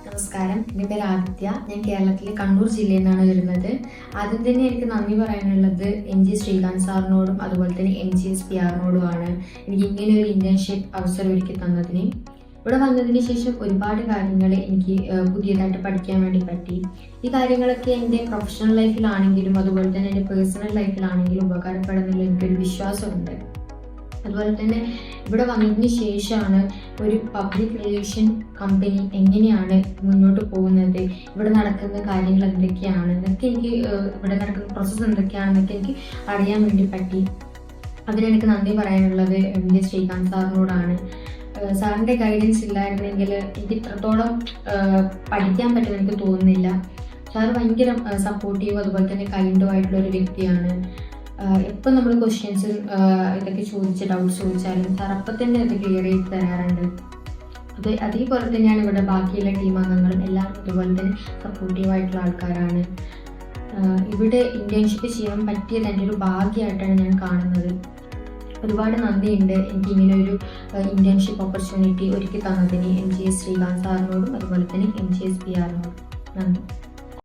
നമസ്കാരം, എൻ്റെ പേര് ആദിത്യ. ഞാൻ കേരളത്തിലെ കണ്ണൂർ ജില്ലയിൽ നിന്നാണ് വരുന്നത്. ആദ്യം തന്നെ എനിക്ക് നന്ദി പറയാനുള്ളത് NG ശ്രീകാന്ത് സാറിനോടും അതുപോലെ തന്നെ MGSPRനോടുമാണ് എനിക്ക് ഇങ്ങനെ ഒരു ഇന്റേൺഷിപ്പ് അവസരം ഒരുക്കി തന്നതിന്. ഇവിടെ വന്നതിന് ശേഷം ഒരുപാട് കാര്യങ്ങൾ എനിക്ക് പുതിയതായിട്ട് പഠിക്കാൻ വേണ്ടി പറ്റി. ഈ കാര്യങ്ങളൊക്കെ എൻ്റെ പ്രൊഫഷണൽ ലൈഫിലാണെങ്കിലും അതുപോലെ തന്നെ എൻ്റെ പേഴ്സണൽ ലൈഫിലാണെങ്കിലും ഉപകാരപ്പെടുന്നതിൽ എനിക്കൊരു വിശ്വാസമുണ്ട്. അതുപോലെ തന്നെ ഇവിടെ വന്നതിന് ശേഷമാണ് ഒരു പബ്ലിക് റിലേഷൻ കമ്പനി എങ്ങനെയാണ് മുന്നോട്ട് പോകുന്നത്, ഇവിടെ നടക്കുന്ന കാര്യങ്ങൾ എന്തൊക്കെയാണ് എന്നൊക്കെ എനിക്ക് ഇവിടെ നടക്കുന്ന പ്രോസസ്സ് എന്തൊക്കെയാണെന്നൊക്കെ എനിക്ക് അറിയാൻ വേണ്ടി പറ്റി. അതിനെനിക്ക് നന്ദി പറയാനുള്ളത് MG ശ്രീകാന്ത് സാറിനോടാണ്. സാറിൻ്റെ ഗൈഡൻസ് ഇല്ലായിരുന്നെങ്കിൽ എനിക്ക് ഇത്രത്തോളം പഠിക്കാൻ പറ്റുമെന്ന് എനിക്ക് തോന്നുന്നില്ല. സാർ ഭയങ്കര സപ്പോർട്ടീവ് അതുപോലെ തന്നെ കൈൻഡും ആയിട്ടുള്ള ഒരു വ്യക്തിയാണ്. എപ്പോൾ നമ്മൾ ക്വസ്റ്റ്യൻസ് ഇതൊക്കെ ഡൗട്ട്സ് ചോദിച്ചാലും സാർ അപ്പം തന്നെ അത് ക്ലിയർ ചെയ്ത് തരാറുണ്ട്. അതേപോലെ തന്നെയാണ് ഇവിടെ ബാക്കിയുള്ള ടീം അംഗങ്ങളും എല്ലാവരും അതുപോലെ തന്നെ സപ്പോർട്ടീവായിട്ടുള്ള ആൾക്കാരാണ്. ഇവിടെ ഇന്റേൺഷിപ്പ് ചെയ്യാൻ പറ്റിയത് എൻ്റെ ഒരു ഭാഗ്യമായിട്ടാണ് ഞാൻ കാണുന്നത്. ഒരുപാട് നന്ദിയുണ്ട് എനിക്ക് ഇങ്ങനെ ഒരു ഇന്റേൺഷിപ്പ് ഓപ്പർച്യൂണിറ്റി ഒരുക്കി തന്നതിന് MG ശ്രീകാന്ത് സാറിനോടും അതുപോലെ തന്നെ MGSPRനോടും നന്ദി.